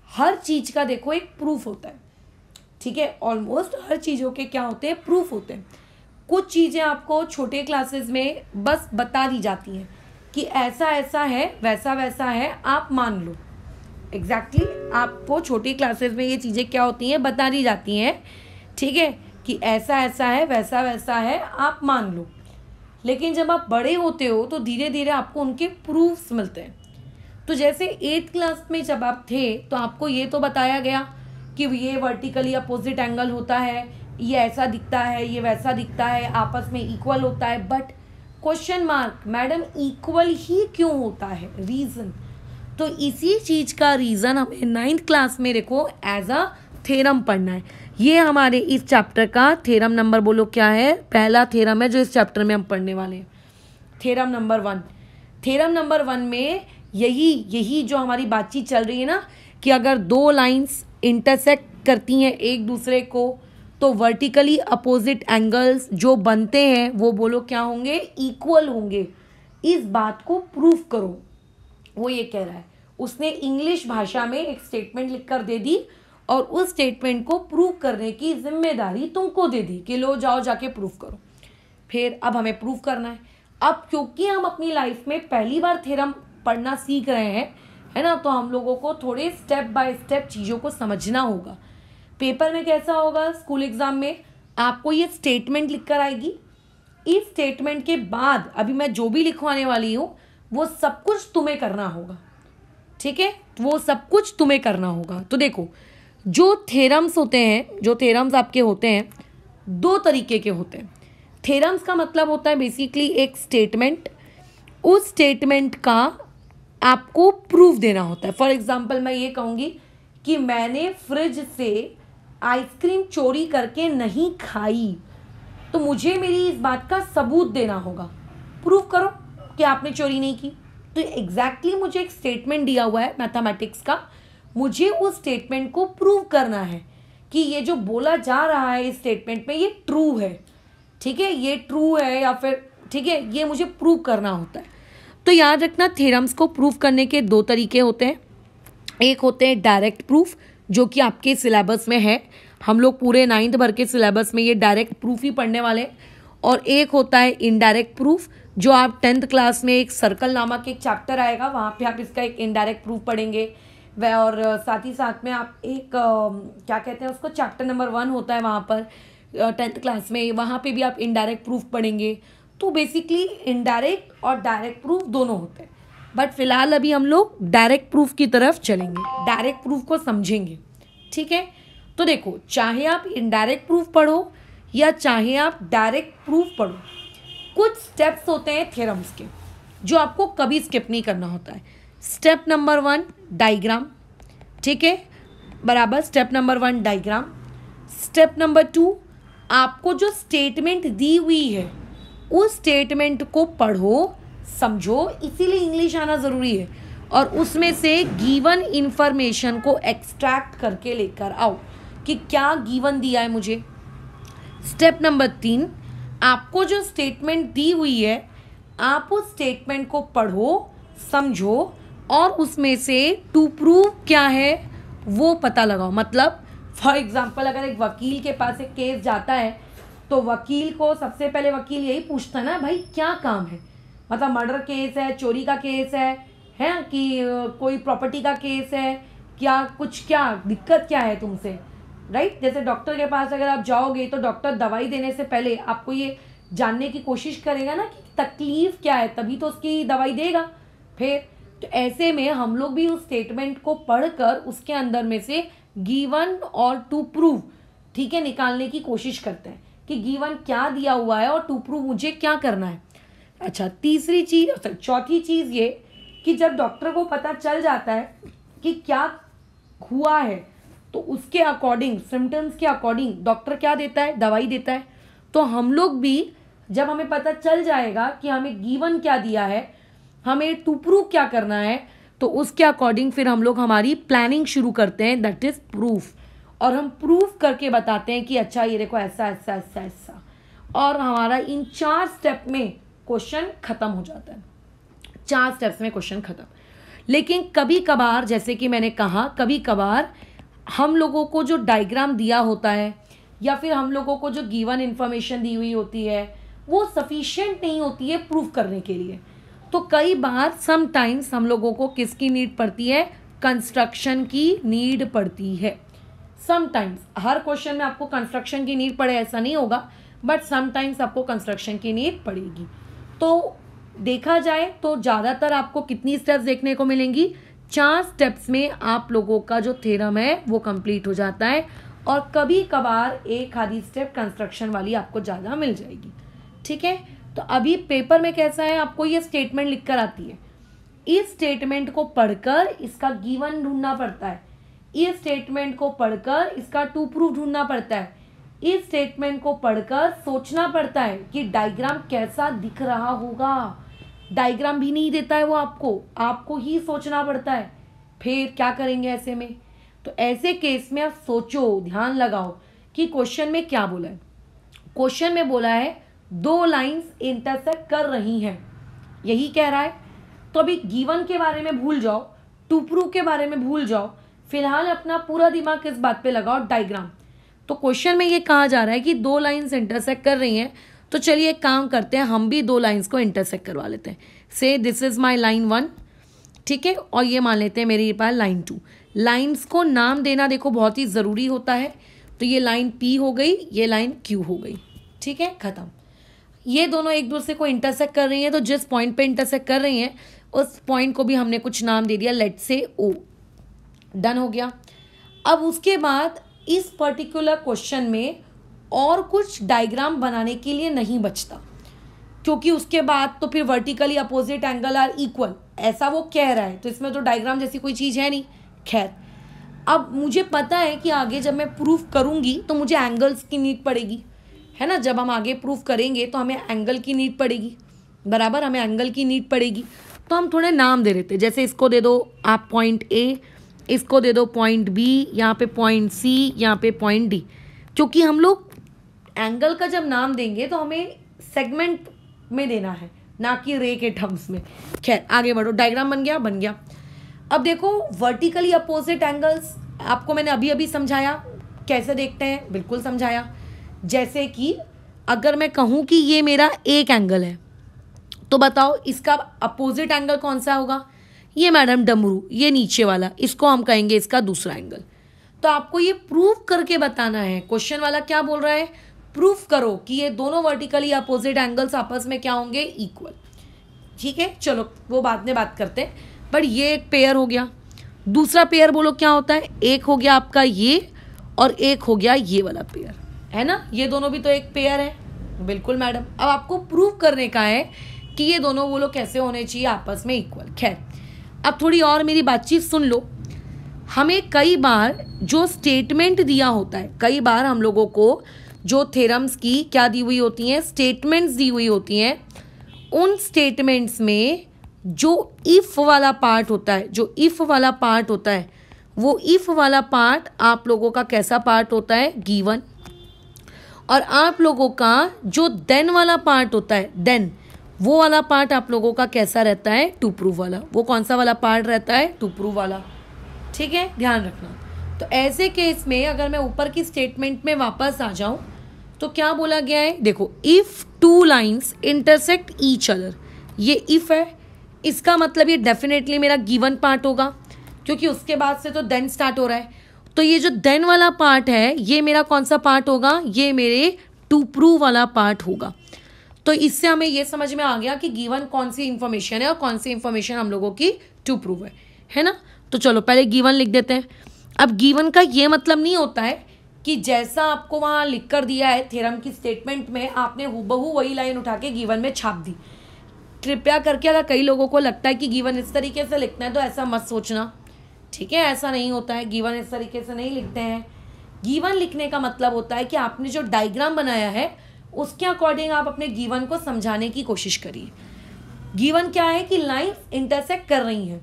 हर चीज़ का देखो एक प्रूफ होता है, ठीक है, ऑलमोस्ट हर चीज़ों के क्या होते हैं, प्रूफ होते हैं। कुछ चीज़ें आपको छोटे क्लासेस में बस बता दी जाती हैं कि ऐसा ऐसा है, वैसा वैसा है, आप मान लो। एग्जैक्टली आपको छोटी क्लासेस में ये चीज़ें क्या होती हैं, बता दी जाती हैं, ठीक है, कि ऐसा ऐसा है, वैसा वैसा है, आप मान लो। लेकिन जब आप बड़े होते हो तो धीरे धीरे आपको उनके प्रूफ्स मिलते हैं। तो जैसे 8th क्लास में जब आप थे तो आपको ये तो बताया गया कि ये वर्टिकली अपोजिट एंगल होता है, ये ऐसा दिखता है, ये वैसा दिखता है, आपस में इक्वल होता है। But question mark, madam equal ही क्यों होता है, रीज़न। तो इसी चीज़ का रीज़न हमें 9th क्लास में देखो एज अ थ्योरम पढ़ना है। ये हमारे इस चैप्टर का थ्योरम नंबर बोलो क्या है, पहला थ्योरम है जो इस चैप्टर में हम पढ़ने वाले हैं, थ्योरम नंबर 1। थ्योरम नंबर 1 में यही जो हमारी बातचीत चल रही है ना कि अगर दो लाइंस इंटरसेक्ट करती हैं एक दूसरे को तो वर्टिकली अपोजिट एंगल्स जो बनते हैं वो बोलो क्या होंगे, इक्वल होंगे। इस बात को प्रूफ करो, वो ये कह रहा है। उसने इंग्लिश भाषा में एक स्टेटमेंट लिखकर दे दी और उस स्टेटमेंट को प्रूव करने की जिम्मेदारी तुमको दे दी कि लो जाओ जाके प्रूफ करो। फिर अब हमें प्रूफ करना है। अब क्योंकि हम अपनी लाइफ में पहली बार थ्योरम पढ़ना सीख रहे हैं, है ना, तो हम लोगों को थोड़े स्टेप बाय स्टेप चीज़ों को समझना होगा। पेपर में कैसा होगा, स्कूल एग्जाम में आपको ये स्टेटमेंट लिखकर आएगी। इस स्टेटमेंट के बाद अभी मैं जो भी लिखवाने वाली हूँ वो सब कुछ तुम्हें करना होगा, ठीक है, वो सब कुछ तुम्हें करना होगा। तो देखो जो थ्योरम्स होते हैं, जो थ्योरम्स आपके होते हैं दो तरीके के होते हैं। थ्योरम्स का मतलब होता है बेसिकली एक स्टेटमेंट, उस स्टेटमेंट का आपको प्रूफ देना होता है। फॉर एग्जाम्पल मैं ये कहूँगी कि मैंने फ्रिज से आइसक्रीम चोरी करके नहीं खाई, तो मुझे मेरी इस बात का सबूत देना होगा, प्रूफ करो कि आपने चोरी नहीं की। तो एग्जैक्टली मुझे एक स्टेटमेंट दिया हुआ है मैथमेटिक्स का, मुझे उस स्टेटमेंट को प्रूव करना है कि ये जो बोला जा रहा है इस स्टेटमेंट में ये ट्रू है, ठीक है, ये ट्रू है या फिर ठीक है, ये मुझे प्रूव करना होता है। तो याद रखना थ्योरम्स को प्रूव करने के दो तरीके होते हैं। एक होते हैं डायरेक्ट प्रूफ जो कि आपके सिलेबस में है, हम लोग पूरे 9th भर के सिलेबस में ये डायरेक्ट प्रूफ ही पढ़ने वाले हैं। और एक होता है इनडायरेक्ट प्रूफ जो आप 10th क्लास में एक सर्कल नामक एक चैप्टर आएगा, वहाँ पे आप इसका एक इनडायरेक्ट प्रूफ पढ़ेंगे। वह और साथ ही साथ में आप एक क्या कहते हैं उसको, चैप्टर नंबर 1 होता है वहाँ पर 10th क्लास में, वहाँ पे भी आप इनडायरेक्ट प्रूफ पढ़ेंगे। तो बेसिकली इनडायरेक्ट और डायरेक्ट प्रूफ दोनों होते हैं, बट फिलहाल अभी हम लोग डायरेक्ट प्रूफ की तरफ चलेंगे, डायरेक्ट प्रूफ को समझेंगे, ठीक है। तो देखो चाहे आप इनडायरेक्ट प्रूफ पढ़ो या चाहे आप डायरेक्ट प्रूफ पढ़ो, कुछ स्टेप्स होते हैं थ्योरम्स के जो आपको कभी स्किप नहीं करना होता है। स्टेप नंबर 1 डायग्राम, ठीक है, बराबर, step number 1 diagram. Step number 2 आपको जो स्टेटमेंट दी हुई है उस स्टेटमेंट को पढ़ो, समझो, इसीलिए इंग्लिश आना ज़रूरी है, और उसमें से गिवन इंफॉर्मेशन को एक्सट्रैक्ट करके लेकर आओ कि क्या गिवन दिया है मुझे। स्टेप नंबर 3 आपको जो स्टेटमेंट दी हुई है आप उस स्टेटमेंट को पढ़ो, समझो और उसमें से टू प्रूव क्या है वो पता लगाओ। मतलब फॉर एग्जांपल अगर एक वकील के पास एक केस जाता है तो वकील को सबसे पहले वकील यही पूछता है ना, भाई क्या काम है, मतलब मर्डर केस है, चोरी का केस है कि कोई प्रॉपर्टी का केस है, क्या कुछ, क्या दिक्कत क्या है तुमसे, राइट। जैसे डॉक्टर के पास अगर आप जाओगे तो डॉक्टर दवाई देने से पहले आपको ये जानने की कोशिश करेगा ना कि तकलीफ क्या है, तभी तो उसकी दवाई देगा। फिर तो ऐसे में हम लोग भी उस स्टेटमेंट को पढ़कर उसके अंदर में से गिवन और टू प्रूव, ठीक है, निकालने की कोशिश करते हैं कि गिवन क्या दिया हुआ है और टू प्रूव मुझे क्या करना है। अच्छा, चौथी चीज ये कि जब डॉक्टर को पता चल जाता है कि क्या हुआ है तो उसके अकॉर्डिंग, सिम्टम्स के अकॉर्डिंग डॉक्टर क्या देता है, दवाई देता है। तो हम लोग भी जब हमें पता चल जाएगा कि हमें गिवन क्या दिया है, हमें टू प्रूव क्या करना है, तो उसके अकॉर्डिंग फिर हम लोग हमारी प्लानिंग शुरू करते हैं, दैट इज प्रूफ। और हम प्रूफ करके बताते हैं कि अच्छा ये देखो ऐसा ऐसा ऐसा ऐसा, और हमारा इन 4 स्टेप में क्वेश्चन खत्म हो जाता है। 4 स्टेप्स में क्वेश्चन खत्म। लेकिन कभी कभार, जैसे कि मैंने कहा, कभी कभार हम लोगों को जो डायग्राम दिया होता है या फिर हम लोगों को जो गिवन इन्फॉर्मेशन दी हुई होती है वो सफिशिएंट नहीं होती है प्रूफ करने के लिए। तो कई बार समटाइम्स हम लोगों को किसकी नीड पड़ती है, कंस्ट्रक्शन की नीड पड़ती है। समटाइम्स, हर क्वेश्चन में आपको कंस्ट्रक्शन की नीड पड़े ऐसा नहीं होगा, बट समटाइम्स आपको कंस्ट्रक्शन की नीड पड़ेगी। तो देखा जाए तो ज़्यादातर आपको कितनी स्टेप्स देखने को मिलेंगी, 4 स्टेप्स में आप लोगों का जो थ्योरम है वो कंप्लीट हो जाता है। और कभी कभार एक आधी स्टेप कंस्ट्रक्शन वाली आपको ज़्यादा मिल जाएगी, ठीक है। तो अभी पेपर में कैसा है, आपको ये स्टेटमेंट लिखकर आती है, इस स्टेटमेंट को पढ़कर इसका गिवन ढूंढना पड़ता है, इस स्टेटमेंट को पढ़कर इसका टू प्रूफ ढूंढना पड़ता है, इस स्टेटमेंट को पढ़कर सोचना पड़ता है कि डायग्राम कैसा दिख रहा होगा। डायग्राम भी नहीं देता है वो आपको ही सोचना पड़ता है। फिर क्या करेंगे ऐसे में, तो ऐसे केस में आप सोचो, ध्यान लगाओ कि क्वेश्चन में क्या बोला है। क्वेश्चन में बोला है 2 लाइंस इंटरसेक्ट कर रही हैं, यही कह रहा है। तो अभी गिवन के बारे में भूल जाओ, टू प्रूव के बारे में भूल जाओ, फिलहाल अपना पूरा दिमाग किस बात पे लगाओ, डायग्राम। तो क्वेश्चन में ये कहा जा रहा है कि 2 लाइंस इंटरसेक्ट कर रही हैं, तो चलिए एक काम करते हैं, हम भी 2 लाइंस को इंटरसेक्ट करवा लेते हैं। से दिस इज माई लाइन 1, ठीक है, और ये मान लेते हैं मेरे पास लाइन 2। लाइंस को नाम देना देखो बहुत ही ज़रूरी होता है। तो ये लाइन P हो गई, ये लाइन Q हो गई, ठीक है, ख़त्म। ये दोनों एक दूसरे को इंटरसेक्ट कर रही हैं, तो जिस पॉइंट पे इंटरसेक्ट कर रही हैं उस पॉइंट को भी हमने कुछ नाम दे दिया, लेट से O। डन हो गया। अब उसके बाद इस पर्टिकुलर क्वेश्चन में और कुछ डायग्राम बनाने के लिए नहीं बचता, क्योंकि उसके बाद तो फिर vertically opposite angle are equal, ऐसा वो कह रहा है, तो इसमें तो डायग्राम जैसी कोई चीज़ है नहीं। खैर, अब मुझे पता है कि आगे जब मैं प्रूफ करूंगी तो मुझे एंगल्स की नीड पड़ेगी, है ना। जब हम आगे प्रूफ करेंगे तो हमें एंगल की नीड पड़ेगी, बराबर, हमें एंगल की नीड पड़ेगी। तो हम थोड़े नाम दे देते, जैसे इसको दे दो आप पॉइंट A, इसको दे दो पॉइंट B, यहाँ पे पॉइंट C, यहाँ पे पॉइंट D। क्योंकि हम लोग एंगल का जब नाम देंगे तो हमें सेगमेंट में देना है, ना कि रे के टर्म्स में। खैर आगे बढ़ो, डायग्राम बन गया। अब देखो वर्टिकली अपोजिट एंगल्स आपको मैंने अभी अभी समझाया, कैसे देखते हैं, बिल्कुल समझाया। जैसे कि अगर मैं कहूँ कि ये मेरा एक एंगल है, तो बताओ इसका अपोजिट एंगल कौन सा होगा, ये मैडम डमरू, ये नीचे वाला, इसको हम कहेंगे इसका दूसरा एंगल। तो आपको ये प्रूफ करके बताना है। क्वेश्चन वाला क्या बोल रहा है, प्रूफ करो कि ये दोनों वर्टिकली अपोजिट एंगल्स आपस में क्या होंगे, इक्वल। ठीक है, चलो वो बाद में बात करते हैं। बट ये एक पेयर हो गया, दूसरा पेयर बोलो क्या होता है, एक हो गया आपका ये और एक हो गया ये वाला पेयर, है ना। ये दोनों भी तो एक पेयर है, बिल्कुल मैडम। अब आपको प्रूफ करने का है कि ये दोनों बोलो कैसे होने चाहिए आपस में इक्वल। खैर अब थोड़ी और मेरी बातचीत सुन लो। हमें कई बार जो स्टेटमेंट दिया होता है, कई बार हम लोगों को जो थ्योरम्स की क्या दी हुई होती हैं, स्टेटमेंट्स दी हुई होती हैं, उन स्टेटमेंट्स में जो इफ़ वाला पार्ट होता है, जो इफ़ वाला पार्ट होता है, वो इफ़ वाला पार्ट आप लोगों का कैसा पार्ट होता है, गिवन। और आप लोगों का जो देन वाला पार्ट होता है, देन वो वाला पार्ट आप लोगों का कैसा रहता है, टू प्रूव वाला। वो कौन सा वाला पार्ट रहता है, टू प्रूव वाला। ठीक है, ध्यान रखना। तो ऐसे केस में अगर मैं ऊपर की स्टेटमेंट में वापस आ जाऊं तो क्या बोला गया है, देखो, if 2 lines intersect each other, ये इफ़ है, इसका मतलब ये डेफिनेटली मेरा गिवन पार्ट होगा, क्योंकि उसके बाद से तो देन स्टार्ट हो रहा है। तो ये जो देन वाला पार्ट है, ये मेरा कौन सा पार्ट होगा, ये मेरे टू प्रूव वाला पार्ट होगा। तो इससे हमें ये समझ में आ गया कि गिवन कौन सी इंफॉर्मेशन है और कौन सी इंफॉर्मेशन हम लोगों की टू प्रूव है ना। तो चलो पहले गिवन लिख देते हैं। अब गिवन का ये मतलब नहीं होता है कि जैसा आपको वहाँ लिख कर दिया है थ्योरम की स्टेटमेंट में, आपने हूबहू वही लाइन उठा के गिवन में छाप दी। कृपया करके अगर कई लोगों को लगता है कि गिवन इस तरीके से लिखना है तो ऐसा मत सोचना, ठीक है। ऐसा नहीं होता है, गिवन इस तरीके से नहीं लिखते हैं। गिवन लिखने का मतलब होता है कि आपने जो डायग्राम बनाया है उसके अकॉर्डिंग आप अपने गिवन को समझाने की कोशिश करिए। गिवन क्या है कि लाइन इंटरसेक्ट कर रही हैं,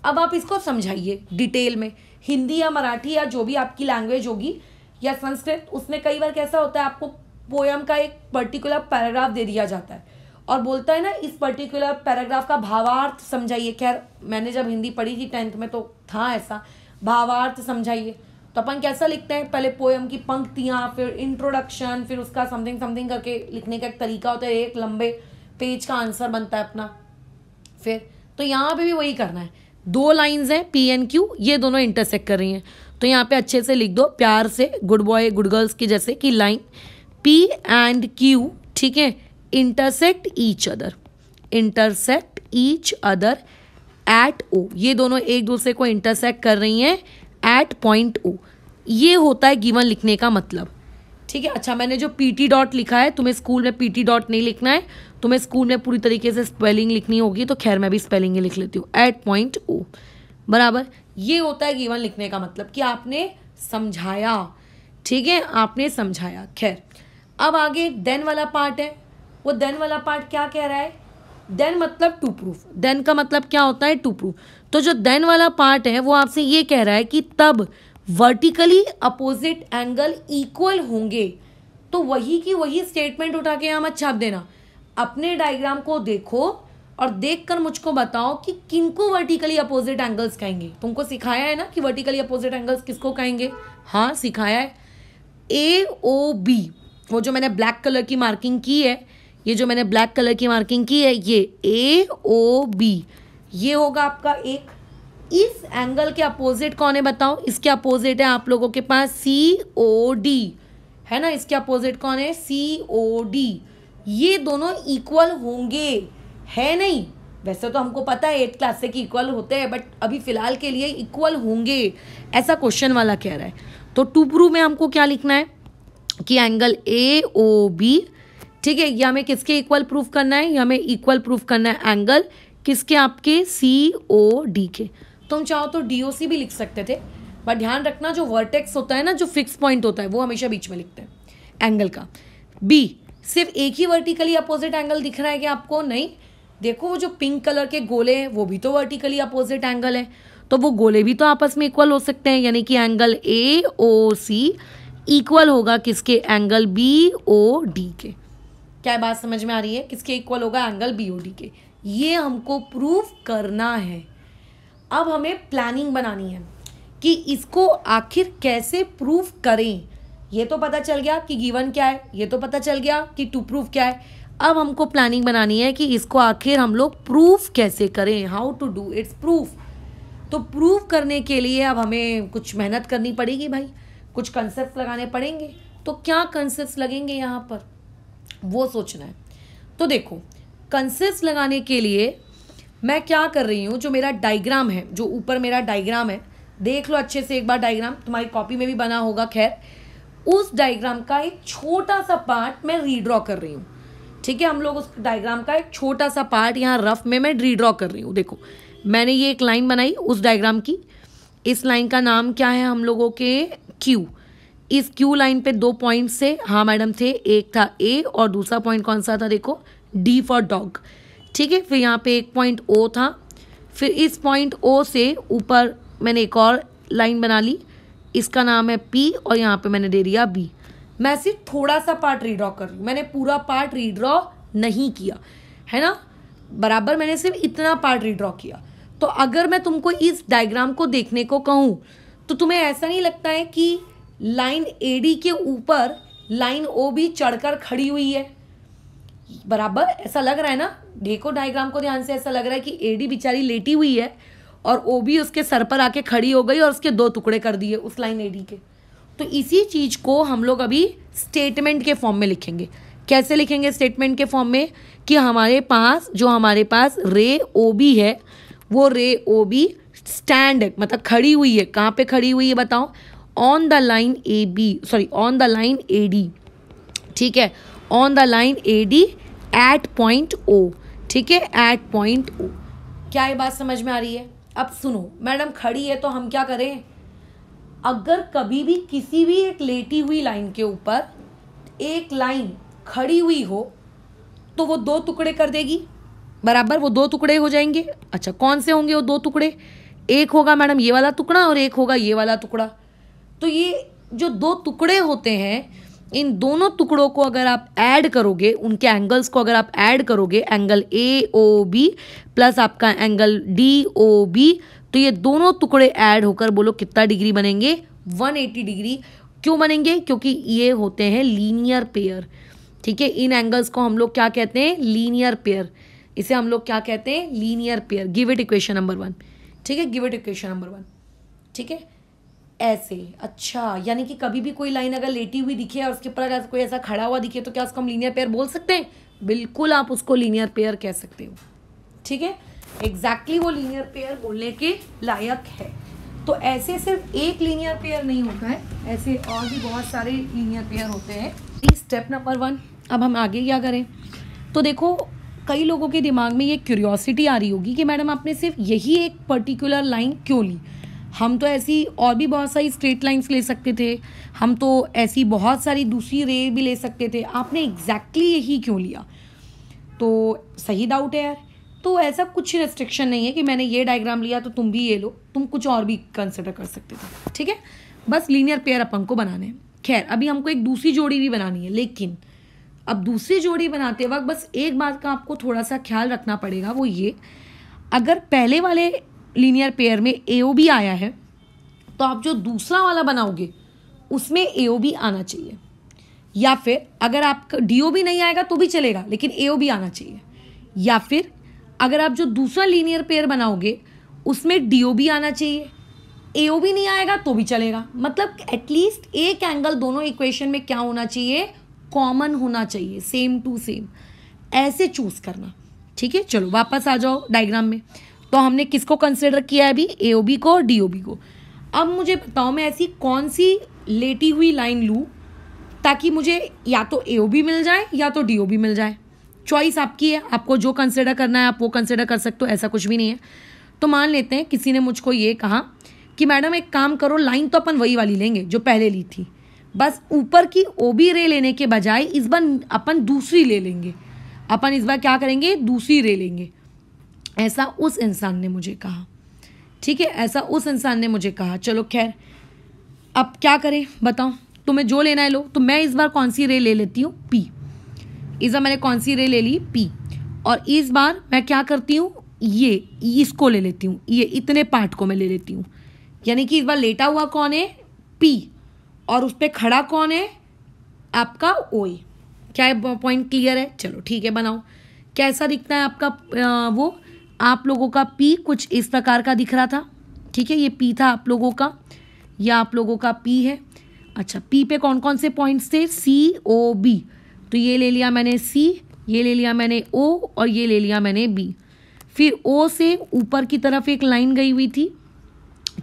अब आप इसको समझाइए डिटेल में। हिंदी या मराठी या जो भी आपकी लैंग्वेज होगी या संस्कृत, उसमें कई बार कैसा होता है आपको पोयम का एक पर्टिकुलर पैराग्राफ दे दिया जाता है और बोलता है ना इस पर्टिकुलर पैराग्राफ का भावार्थ समझाइए। खैर मैंने जब हिंदी पढ़ी थी 10th में तो था ऐसा, भावार्थ समझाइए। तो अपन कैसा लिखते हैं, पहले पोयम की पंक्तियाँ, फिर इंट्रोडक्शन, फिर उसका समथिंग समथिंग करके लिखने का एक तरीका होता है, एक लंबे पेज का आंसर बनता है अपना। फिर तो यहाँ पे भी वही करना है। 2 लाइन्स हैं पी एंड क्यू, ये दोनों इंटरसेक्ट कर रही हैं, तो यहाँ पे अच्छे से लिख दो प्यार से, गुड बॉय गुड गर्ल्स की जैसे कि लाइन पी एंड क्यू, ठीक है, इंटरसेक्ट ईच अदर एट ओ। ये दोनों एक दूसरे को इंटरसेक्ट कर रही हैं एट पॉइंट ओ। ये होता है गिवन लिखने का मतलब, ठीक है। अच्छा, मैंने जो पीटी डॉट लिखा है, तुम्हें स्कूल में पीटी डॉट नहीं लिखना है, तुम्हें स्कूल में पूरी तरीके से स्पेलिंग लिखनी होगी, तो खैर मैं भी स्पेलिंग ही लिख लेती हूँ, एट पॉइंट ओ बराबर। ये होता है गिवन लिखने का मतलब कि आपने समझाया, ठीक है, आपने समझाया। खैर अब आगे देन वाला पार्ट है। वो देन वाला पार्ट क्या कह रहा है, देन मतलब टू प्रूफ। देन का मतलब क्या होता है, टू प्रूफ। तो जो देन वाला पार्ट है वो आपसे ये कह रहा है कि तब वर्टिकली अपोजिट एंगल इक्वल होंगे। तो वही की वही स्टेटमेंट उठा के यहाँ मत छाप देना, अपने डायग्राम को देखो और देखकर मुझको बताओ कि किनको वर्टिकली अपोजिट एंगल्स कहेंगे। तुमको सिखाया है ना कि वर्टिकली अपोजिट एंगल्स किसको कहेंगे, हाँ सिखाया है। ए ओ बी, वो जो मैंने ब्लैक कलर की मार्किंग की है, ये जो मैंने ब्लैक कलर की मार्किंग की है, ये ए ओ बी, ये होगा आपका एक। इस एंगल के अपोजिट कौन है बताओ, इसके अपोजिट है आप लोगों के पास सी ओ डी, है ना। इसके अपोजिट कौन है, सी ओ डी। ये दोनों इक्वल होंगे, है नहीं। वैसे तो हमको पता है 8th क्लास से कि इक्वल होते हैं, बट अभी फिलहाल के लिए इक्वल होंगे, ऐसा क्वेश्चन वाला कह रहा है। तो टू प्रूव में हमको क्या लिखना है कि एंगल ए ओ बी, ठीक है, ये हमें किसके इक्वल प्रूफ करना है, ये हमें इक्वल प्रूफ करना है एंगल किसके, आपके सी ओ डी के। तुम चाहो तो डी ओ सी भी लिख सकते थे, बट ध्यान रखना जो वर्टेक्स होता है ना, जो फिक्स पॉइंट होता है, वो हमेशा बीच में लिखते हैं एंगल का। बी, सिर्फ एक ही वर्टिकली अपोजिट एंगल दिख रहा है कि आपको, नहीं, देखो वो जो पिंक कलर के गोले हैं वो भी तो वर्टिकली अपोजिट एंगल है, तो वो गोले भी तो आपस में इक्वल हो सकते हैं, यानी कि angle A O C equal होगा किसके, एंगल बी ओ डी के। क्या बात समझ में आ रही है, किसके इक्वल होगा, एंगल बी ओ डी के। ये हमको प्रूफ करना है। अब हमें प्लानिंग बनानी है कि इसको आखिर कैसे प्रूफ करें। ये तो पता चल गया कि गिवन क्या है, ये तो पता चल गया कि टू प्रूफ क्या है। अब हमको प्लानिंग बनानी है कि इसको आखिर हम लोग प्रूफ कैसे करें, how to do its proof. तो प्रूफ करने के लिए अब हमें कुछ मेहनत करनी पड़ेगी भाई, कुछ कंसेप्ट लगाने पड़ेंगे। तो क्या कंसेप्ट लगेंगे यहाँ पर, वो सोचना है। तो देखो, कंसेप्ट लगाने के लिए मैं क्या कर रही हूँ, जो मेरा डायग्राम है, जो ऊपर मेरा डायग्राम है, देख लो अच्छे से एक बार डायग्राम, तुम्हारी कॉपी में भी बना होगा। खैर उस डायग्राम का एक छोटा सा पार्ट मैं रीड्रॉ कर रही हूँ, ठीक है। हम लोग उस डायग्राम का एक छोटा सा पार्ट यहाँ रफ में मैं रीड्रॉ कर रही हूँ। देखो मैंने ये एक लाइन बनाई उस डायग्राम की, इस लाइन का नाम क्या है हम लोगों के, क्यू। इस क्यू लाइन पे 2 पॉइंट से, हाँ मैडम थे, एक था ए और दूसरा पॉइंट कौन सा था, देखो डी फॉर डॉग, ठीक है। फिर यहाँ पे एक पॉइंट ओ था, फिर इस पॉइंट ओ से ऊपर मैंने एक और लाइन बना ली, इसका नाम है पी और यहाँ पे मैंने दे दिया बी। मैं सिर्फ थोड़ा सा पार्ट रीड्रॉ कर रही हूँ, मैंने पूरा पार्ट रीड्रॉ नहीं किया है ना, बराबर मैंने सिर्फ इतना पार्ट रीड्रॉ किया। तो अगर मैं तुमको इस डायग्राम को देखने को कहूँ तो तुम्हें ऐसा नहीं लगता है कि लाइन ए डी के ऊपर लाइन ओ भी चढ़कर खड़ी हुई है, बराबर ऐसा लग रहा है ना। देखो डायग्राम को ध्यान से, ऐसा लग रहा है कि ए डी बेचारी लेटी हुई है और ओ भी उसके सर पर आके खड़ी हो गई और उसके 2 टुकड़े कर दिए उस लाइन ए डी के। तो इसी चीज को हम लोग अभी स्टेटमेंट के फॉर्म में लिखेंगे। कैसे लिखेंगे स्टेटमेंट के फॉर्म में कि हमारे पास रे ओ बी है, वो रे ओ बी स्टैंड मतलब खड़ी हुई है। कहाँ पे खड़ी हुई है बताओ? On the line A B, sorry on the line A D, ठीक है, on the line A D at point O, ठीक है, एट पॉइंट ओ। क्या ये बात समझ में आ रही है? अब सुनो मैडम, खड़ी है तो हम क्या करें? अगर कभी भी किसी भी एक लेटी हुई लाइन के ऊपर एक लाइन खड़ी हुई हो तो वो दो टुकड़े कर देगी, बराबर, वो दो टुकड़े हो जाएंगे। अच्छा, कौन से होंगे वो दो टुकड़े? एक होगा मैडम ये वाला टुकड़ा और एक होगा ये वाला टुकड़ा। तो ये जो दो टुकड़े होते हैं, इन दोनों टुकड़ों को अगर आप ऐड करोगे, उनके एंगल्स को अगर आप ऐड करोगे, angle A O B plus आपका एंगल डी ओ बी, तो ये दोनों टुकड़े ऐड होकर बोलो कितना डिग्री बनेंगे? 180 डिग्री। क्यों बनेंगे? क्योंकि ये होते हैं लीनियर पेयर, ठीक है। इन एंगल्स को हम लोग क्या कहते हैं? Linear pair. इसे हम लोग क्या कहते हैं? Linear pair. Give it equation number 1, ठीक है, गिव इट इक्वेशन नंबर 1, ठीक है, ऐसे। अच्छा, यानी कि कभी भी कोई लाइन अगर लेटी हुई दिखे और उसके ऊपर कोई ऐसा खड़ा हुआ दिखे तो क्या उसको हम लीनियर पेयर बोल सकते हैं? बिल्कुल, आप उसको लीनियर पेयर कह सकते हो, ठीक है, एग्जैक्टली वो लीनियर पेयर बोलने के लायक है। तो ऐसे सिर्फ एक लीनियर पेयर नहीं होता है, ऐसे और भी बहुत सारे लीनियर पेयर होते हैं। Step number 1। अब हम आगे क्या करें? तो देखो, कई लोगों के दिमाग में ये क्यूरियोसिटी आ रही होगी कि मैडम आपने सिर्फ यही एक पर्टिकुलर लाइन क्यों ली? हम तो ऐसी और भी बहुत सारी स्ट्रेट लाइंस ले सकते थे, हम तो ऐसी बहुत सारी दूसरी रे भी ले सकते थे, आपने एग्जैक्टली यही क्यों लिया? तो सही डाउट है यार। तो ऐसा कुछ रेस्ट्रिक्शन नहीं है कि मैंने ये डायग्राम लिया तो तुम भी ये लो, तुम कुछ और भी कंसिडर कर सकते थे, ठीक है। बस लीनियर पेयर अपन को बनाने हैं। खैर, अभी हमको एक दूसरी जोड़ी भी बनानी है, लेकिन अब दूसरी जोड़ी बनाते वक्त बस एक बात का आपको थोड़ा सा ख्याल रखना पड़ेगा, वो ये, अगर पहले वाले लीनियर पेयर में AOB आया है तो आप जो दूसरा वाला बनाओगे उसमें AOB आना चाहिए, या फिर अगर आपका DOB नहीं आएगा तो भी चलेगा लेकिन AOB आना चाहिए, या फिर अगर आप जो दूसरा लीनियर पेयर बनाओगे उसमें DOB आना चाहिए, AOB नहीं आएगा तो भी चलेगा। मतलब एटलीस्ट एक एंगल दोनों इक्वेशन में क्या होना चाहिए? कॉमन होना चाहिए, सेम टू सेम, ऐसे चूज करना, ठीक है। चलो वापस आ जाओ डायग्राम में। तो हमने किसको कंसिडर किया है अभी? AOB को और DOB को। अब मुझे बताओ मैं ऐसी कौन सी लेटी हुई लाइन लूँ ताकि मुझे या तो AOB मिल जाए या तो DOB मिल जाए। चॉइस आपकी है, आपको जो कंसिडर करना है आप वो कंसिडर कर सकते हो, ऐसा कुछ भी नहीं है। तो मान लेते हैं किसी ने मुझको ये कहा कि मैडम एक काम करो, लाइन तो अपन वही वाली लेंगे जो पहले ली थी, बस ऊपर की OB रे लेने के बजाय इस बार अपन दूसरी ले लेंगे, अपन इस बार क्या करेंगे? दूसरी रे लेंगे। ऐसा उस इंसान ने मुझे कहा, ठीक है, ऐसा उस इंसान ने मुझे कहा। चलो खैर, अब क्या करें बताओ? तुम्हें जो लेना है लो। तो मैं इस बार कौन सी रे ले लेती हूँ? P। इस बार मैंने कौन सी रे ले ली? P। और इस बार मैं क्या करती हूँ? ये इसको ले लेती हूँ, ये इतने पार्ट को मैं ले लेती हूँ। यानी कि इस बार लेटा हुआ कौन है? P, और उस पर खड़ा कौन है? आपका OA। क्या पॉइंट क्लियर है? चलो ठीक है, बनाओ। कैसा दिखता है आपका वो? आप लोगों का P कुछ इस प्रकार का दिख रहा था, ठीक है, ये P था आप लोगों का, या आप लोगों का P है। अच्छा, P पे कौन कौन से पॉइंट्स थे? COB। तो ये ले लिया मैंने C, ये ले लिया मैंने O और ये ले लिया मैंने B। फिर O से ऊपर की तरफ एक लाइन गई हुई थी,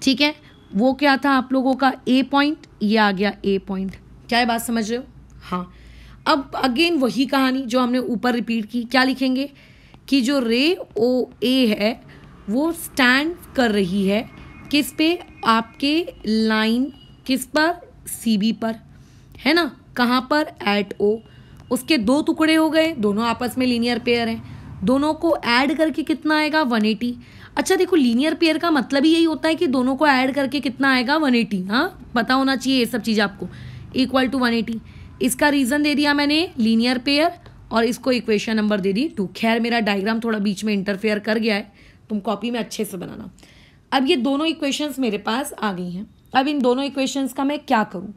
ठीक है, वो क्या था आप लोगों का? A पॉइंट, ये आ गया A पॉइंट। क्या ये बात समझ रहे हो? हाँ। अब अगेन वही कहानी जो हमने ऊपर रिपीट की। क्या लिखेंगे? कि जो रे OA है वो स्टैंड कर रही है किस पे? आपके लाइन किस पर? CB पर, है ना। कहाँ पर? At O। उसके दो टुकड़े हो गए, दोनों आपस में लीनियर पेयर हैं, दोनों को ऐड करके कितना आएगा? 180। अच्छा देखो, लीनियर पेयर का मतलब ही यही होता है कि दोनों को ऐड करके कितना आएगा? 180। हाँ, पता होना चाहिए ये सब चीज़ आपको। Equal to 180। इसका रीज़न दे दिया मैंने लीनियर पेयर, और इसको इक्वेशन नंबर दे दी 2। खैर मेरा डायग्राम थोड़ा बीच में इंटरफेयर कर गया है, तुम कॉपी में अच्छे से बनाना। अब ये दोनों इक्वेशंस मेरे पास आ गई हैं। अब इन दोनों इक्वेशंस का मैं क्या करूँ?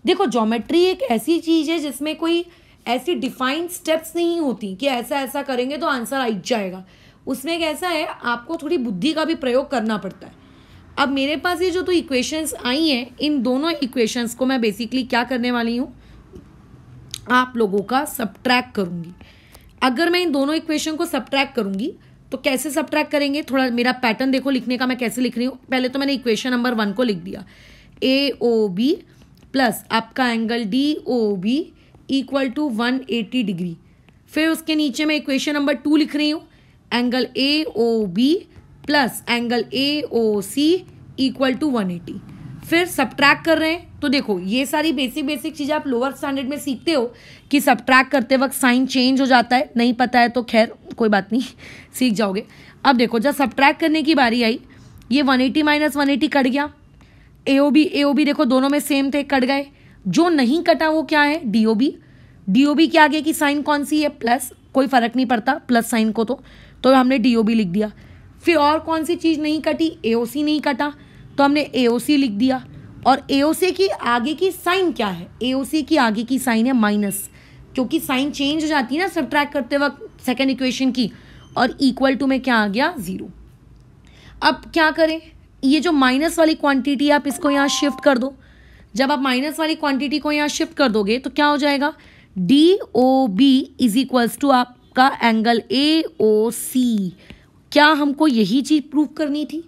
देखो, ज्योमेट्री एक ऐसी चीज़ है जिसमें कोई ऐसी डिफाइंड स्टेप्स नहीं होती कि ऐसा ऐसा करेंगे तो आंसर आ जाएगा। उसमें एक ऐसा है, आपको थोड़ी बुद्धि का भी प्रयोग करना पड़ता है। अब मेरे पास ये जो तो इक्वेशंस आई हैं, इन दोनों इक्वेशंस को मैं बेसिकली क्या करने वाली हूँ? आप लोगों का सब्ट्रैक्ट करूँगी। अगर मैं इन दोनों इक्वेशन को सब्ट्रैक्ट करूँगी तो कैसे सब्ट्रैक्ट करेंगे, थोड़ा मेरा पैटर्न देखो लिखने का, मैं कैसे लिख रही हूँ। पहले तो मैंने इक्वेशन नंबर 1 को लिख दिया, AOB प्लस आपका angle DOB equal to 180 degree. फिर उसके नीचे मैं इक्वेशन नंबर 2 लिख रही हूँ, angle AOB plus angle AOC equal to 180। फिर सब्ट्रैक्ट कर रहे हैं तो देखो ये सारी बेसिक चीज़ें आप लोअर स्टैंडर्ड में सीखते हो कि सब्ट्रैक्ट करते वक्त साइन चेंज हो जाता है, नहीं पता है तो खैर कोई बात नहीं, सीख जाओगे। अब देखो जब सब्ट्रैक्ट करने की बारी आई, ये 180 माइनस 180 कट गया, AOB देखो दोनों में सेम थे, कट गए। जो नहीं कटा वो क्या है, DOB के आगे की साइन कौन सी है, प्लस, कोई फर्क नहीं पड़ता प्लस साइन को, तो हमने DOB लिख दिया। फिर और कौन सी चीज़ नहीं कटी, AOC नहीं कटा, तो हमने AOC लिख दिया। और AOC की आगे की साइन क्या है, AOC की आगे की साइन है माइनस, क्योंकि साइन चेंज हो जाती है ना सब्ट्रैक्ट करते वक्त सेकेंड इक्वेशन की, और इक्वल टू में क्या आ गया, 0। अब क्या करें, ये जो माइनस वाली क्वांटिटी आप इसको यहाँ शिफ्ट कर दो। जब आप माइनस वाली क्वांटिटी को यहाँ शिफ्ट कर दोगे तो क्या हो जाएगा, DOB इज इक्वल्स टू आपका एंगल AOC। क्या हमको यही चीज़ प्रूव करनी थी,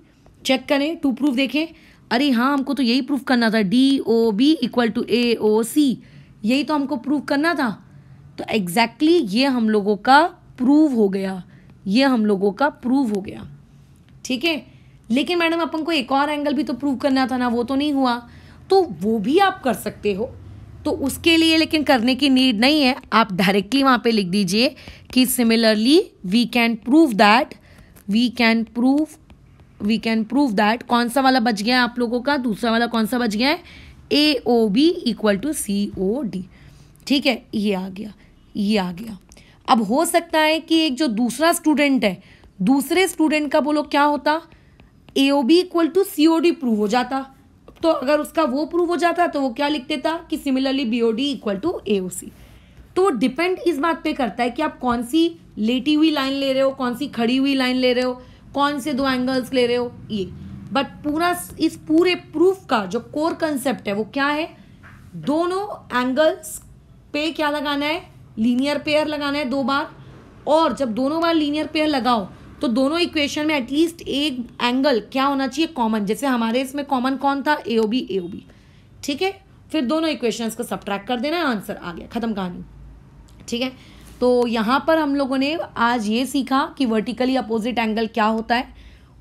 चेक करें, टू प्रूफ देखें। अरे हाँ, हमको तो यही प्रूफ करना था, DOB इक्वल टू AOC, यही तो हमको प्रूव करना था। तो एग्जैक्टली ये हम लोगों का प्रूव हो गया, ये हम लोगों का प्रूव हो गया, ठीक है। लेकिन मैडम अपन को एक और एंगल भी तो प्रूव करना था ना, वो तो नहीं हुआ। तो वो भी आप कर सकते हो, तो उसके लिए लेकिन करने की नीड नहीं है, आप डायरेक्टली वहाँ पे लिख दीजिए कि similarly we can prove that, कौन सा वाला बच गया है आप लोगों का, दूसरा वाला कौन सा बच गया है, AOB इक्वल टू COD, ठीक है, ये आ गया। अब हो सकता है कि एक जो दूसरा स्टूडेंट है, दूसरे स्टूडेंट का बोलो क्या होता, AOB equal to COD prove हो जाता। तो अगर उसका वो प्रूव हो जाता तो वो क्या लिख देता कि similarly BOD equal to AOC। तो पूरा इस बात पे करता है कि आप कौन सी लेटी हुई लाइन ले रहे हो, कौन सी खड़ी हुई लाइन ले रहे हो, कौन से दो एंगल्स ले रहे हो, ये। बट पूरा इस पूरे प्रूफ का जो कोर कंसेप्ट है वो क्या है, दोनों एंगल्स पे क्या लगाना है, लीनियर पेयर लगाना है 2 बार। और जब दोनों बार लीनियर पेयर लगाओ तो दोनों इक्वेशन में एटलीस्ट एक एंगल क्या होना चाहिए, कॉमन। जैसे हमारे इसमें कॉमन कौन था, AOB, ठीक है। फिर दोनों इक्वेशंस को सब्ट्रैक्ट कर देना, आंसर आ गया, खत्म कहानी, ठीक है। तो यहाँ पर हम लोगों ने आज ये सीखा कि वर्टिकली अपोजिट एंगल क्या होता है,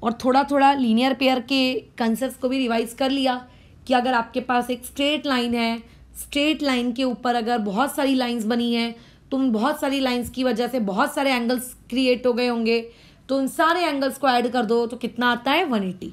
और थोड़ा लीनियर पेयर के कंसेप्ट्स को भी रिवाइज कर लिया कि अगर आपके पास एक स्ट्रेट लाइन है, स्ट्रेट लाइन के ऊपर अगर बहुत सारी लाइंस बनी हैं, तो उन बहुत सारी लाइंस की वजह से बहुत सारे एंगल्स क्रिएट हो गए होंगे, तो उन सारे एंगल्स को ऐड कर दो तो कितना आता है, 180।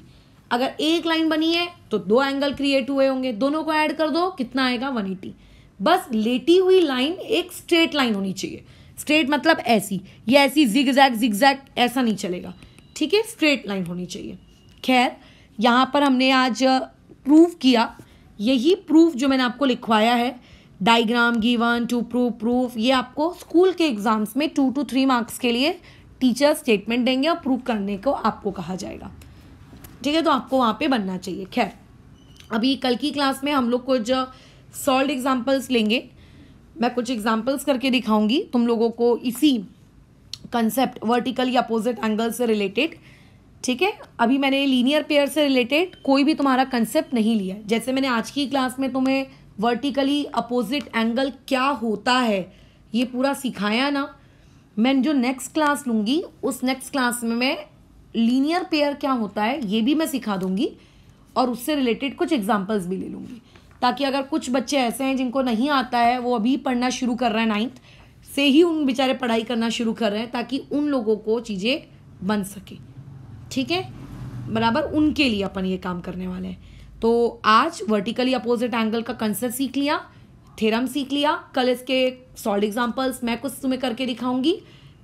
अगर एक लाइन बनी है तो 2 एंगल क्रिएट हुए होंगे, दोनों को ऐड कर दो, कितना आएगा, 180। बस लेटी हुई लाइन एक स्ट्रेट लाइन होनी चाहिए, स्ट्रेट मतलब ऐसी, ये ऐसी जिगजैग ऐसा नहीं चलेगा, ठीक है, स्ट्रेट लाइन होनी चाहिए। खैर, यहाँ पर हमने आज प्रूव किया, यही प्रूफ जो मैंने आपको लिखवाया है, diagram given to prove proof, ये आपको स्कूल के एग्जाम्स में 2 to 3 मार्क्स के लिए टीचर स्टेटमेंट देंगे और प्रूव करने को आपको कहा जाएगा, ठीक है। तो आपको वहाँ पे बनना चाहिए। खैर, अभी कल की क्लास में हम लोग कुछ सॉल्व्ड एग्जाम्पल्स लेंगे, मैं कुछ एग्जाम्पल्स करके दिखाऊंगी तुम लोगों को इसी कंसेप्ट वर्टिकली अपोजिट एंगल से रिलेटेड, ठीक है। अभी मैंने लीनियर पेयर से रिलेटेड कोई भी तुम्हारा कंसेप्ट नहीं लिया, जैसे मैंने आज की क्लास में तुम्हें वर्टिकली अपोजिट एंगल क्या होता है ये पूरा सिखाया ना। मैं जो नेक्स्ट क्लास लूँगी उस नेक्स्ट क्लास में मैं लीनियर पेयर क्या होता है ये भी मैं सिखा दूंगी, और उससे रिलेटेड कुछ एग्जांपल्स भी ले लूँगी, ताकि अगर कुछ बच्चे ऐसे हैं जिनको नहीं आता है, वो अभी पढ़ना शुरू कर रहे हैं, 9th से ही उन बेचारे पढ़ाई करना शुरू कर रहे हैं, ताकि उन लोगों को चीज़ें बन सके, ठीक है, बराबर। उनके लिए अपन ये काम करने वाले हैं। तो आज वर्टिकली अपोजिट एंगल का कंसेप्ट सीख लिया, थ्योरम सीख लिया, कल इसके सॉल्व एग्जांपल्स मैं कुछ तुम्हें करके दिखाऊंगी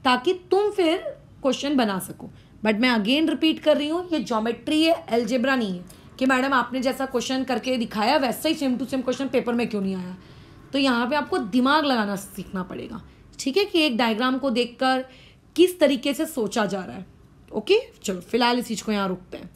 ताकि तुम फिर क्वेश्चन बना सको। बट मैं अगेन रिपीट कर रही हूँ, ये ज्योमेट्री है, अलजेब्रा नहीं है कि मैडम आपने जैसा क्वेश्चन करके दिखाया वैसा ही same to same question paper में क्यों नहीं आया। तो यहाँ पे आपको दिमाग लगाना सीखना पड़ेगा, ठीक है, कि एक डायग्राम को देखकर किस तरीके से सोचा जा रहा है। ओके, चलो फिलहाल इस चीज़ को यहाँ रुकते हैं।